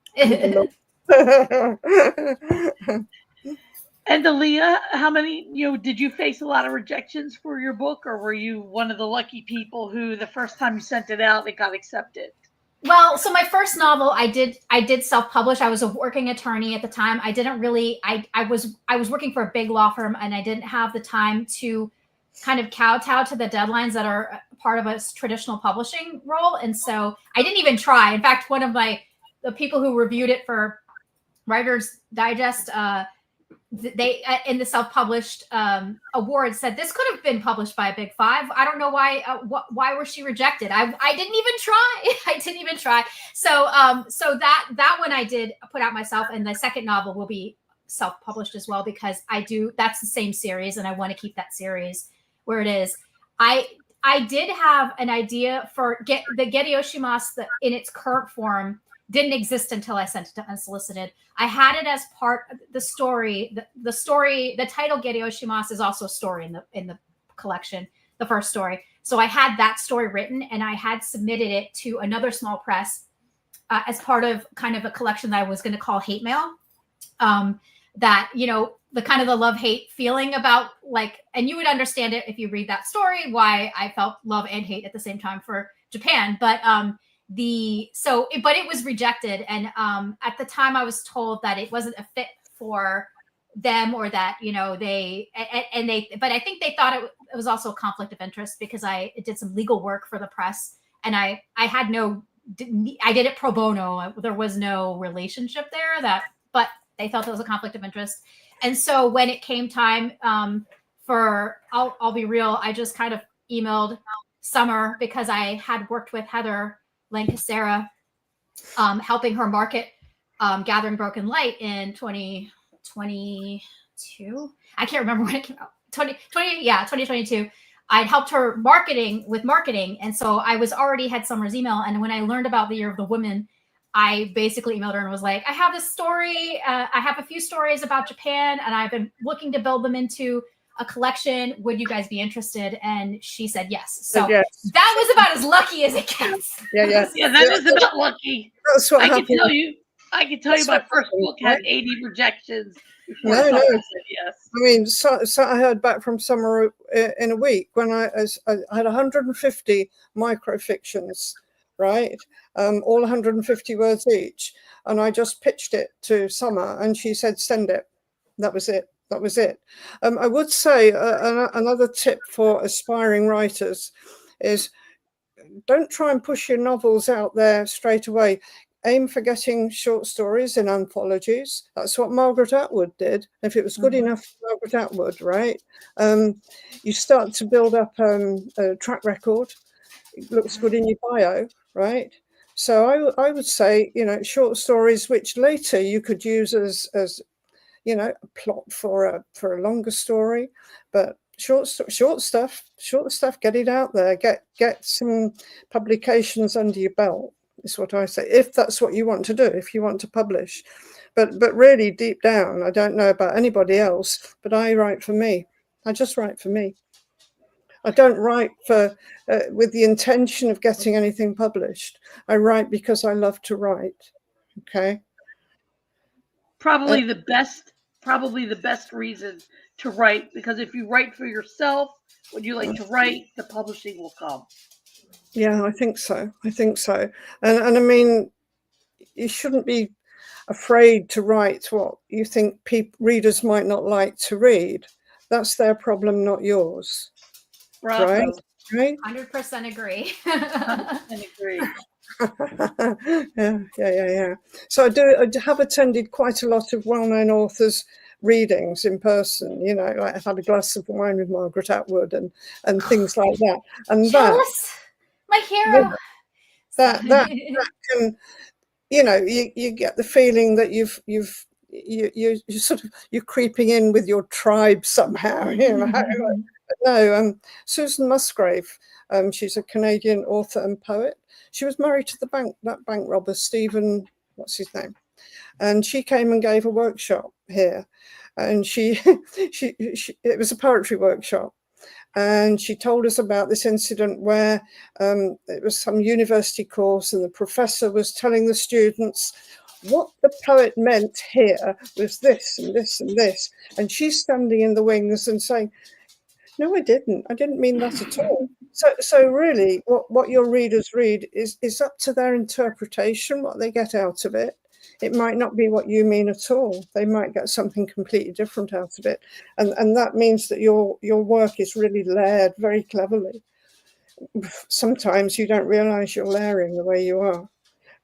And Alia, how many, did you face a lot of rejections for your book, or were you one of the lucky people who the first time you sent it out, it got accepted? Well, so my first novel, I did self-publish. I was a working attorney at the time. I didn't really, I was working for a big law firm, and I didn't have the time to kind of kowtow to the deadlines that are part of a traditional publishing role. And so I didn't even try. In fact, one of the people who reviewed it for Writer's Digest, they in the self-published award said this could have been published by a big five. I don't know why was she rejected. I didn't even try. I didn't even try. So that one I did put out myself, and the second novel will be self-published as well, because that's the same series, and I want to keep that series where it is. I did have an idea for the Getty Oshimas in its current form. Didn't exist until I sent it to Unsolicited. I had it as part of the story. The story, the title Getty Oshimas is also a story in the collection, the first story. So I had that story written, and I had submitted it to another small press as part of kind of a collection that I was going to call Hate Mail. That, the kind of the love-hate feeling about, like, and you would understand it if you read that story, why I felt love and hate at the same time for Japan. But but it was rejected, and at the time I was told that it wasn't a fit for them, or that but I think they thought it was also a conflict of interest, because I did some legal work for the press, and I did it pro bono. There was no relationship there, but they felt it was a conflict of interest. And so when it came time I'll be real, I just kind of emailed Summer, because I had worked with Heather Lancasera, helping her market Gathering Broken Light in 2022. I can't remember when it came out. 2022. I'd helped her with marketing. And so I already had Summer's email. And when I learned about the Year of the Woman, I basically emailed her and was like, I have this story. I have a few stories about Japan, and I've been looking to build them into a collection. Would you guys be interested? And she said yes. So yes. That was about as lucky as it gets. Yeah, that is about lucky. That's what happened. I can tell you my first book had 80 rejections before no. said yes. I mean, so I heard back from Summer in a week when I had 150 microfictions, right? All 150 words each. And I just pitched it to Summer, and she said, send it. That was it. I would say another tip for aspiring writers is, don't try and push your novels out there straight away. Aim for getting short stories in anthologies. That's what Margaret Atwood did. If it was good enough for Margaret Atwood, right? You start to build up a track record. It looks good in your bio, right? So I would say, short stories which later you could use as a plot for a longer story, but short stuff, get it out there, get some publications under your belt, is what I say, if that's what you want to do, if you want to publish. But really deep down, I don't know about anybody else, but I write for me. I just write for me. I don't write with the intention of getting anything published. I write because I love to write. Okay. Probably the best reason to write, because if you write for yourself, what you like to write, the publishing will come. Yeah, I think so. And I mean, you shouldn't be afraid to write what you think readers might not like to read. That's their problem, not yours. Bravo. Right? 100% agree. 100% agree. Yeah. So I have attended quite a lot of well-known authors' readings in person. Like I've had a glass of wine with Margaret Atwood and things like that. And jealous, my hero. That can, you get the feeling that you're creeping in with your tribe somehow. No, Susan Musgrave. She's a Canadian author and poet. She was married to that bank robber, Stephen, what's his name? and she came and gave a workshop here, and it was a poetry workshop. And she told us about this incident where it was some university course, and the professor was telling the students what the poet meant here was this and this and this. And she's standing in the wings and saying, no, I didn't mean that at all. So really, what your readers read is up to their interpretation, what they get out of it. It might not be what you mean at all. They might get something completely different out of it. And that means that your work is really layered very cleverly. Sometimes you don't realize you're layering the way you are,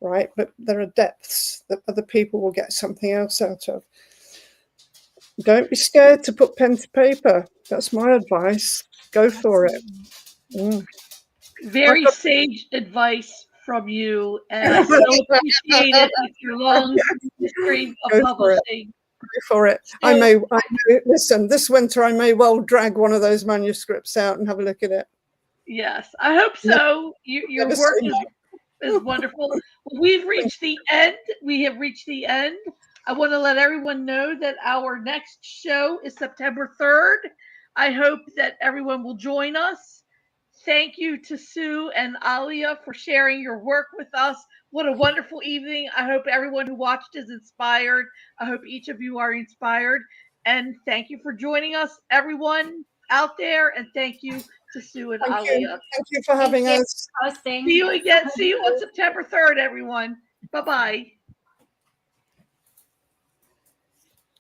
right? But there are depths that other people will get something else out of. Don't be scared to put pen to paper. That's my advice. Go for it. Very sage advice from you, and I so appreciate it with your long history of publishing. Go for it. So, I may listen. This winter, I may well drag one of those manuscripts out and have a look at it. Yes, I hope so. Your work is wonderful. Well, we've reached the end. We have reached the end. I want to let everyone know that our next show is September 3rd. I hope that everyone will join us. Thank you to Sue and Alia for sharing your work with us. What a wonderful evening. I hope everyone who watched is inspired. I hope each of you are inspired. And thank you for joining us, everyone out there. And thank you to Sue and Alia. Thank you for having us. Hosting. See you again. See you on September 3rd, everyone. Bye-bye.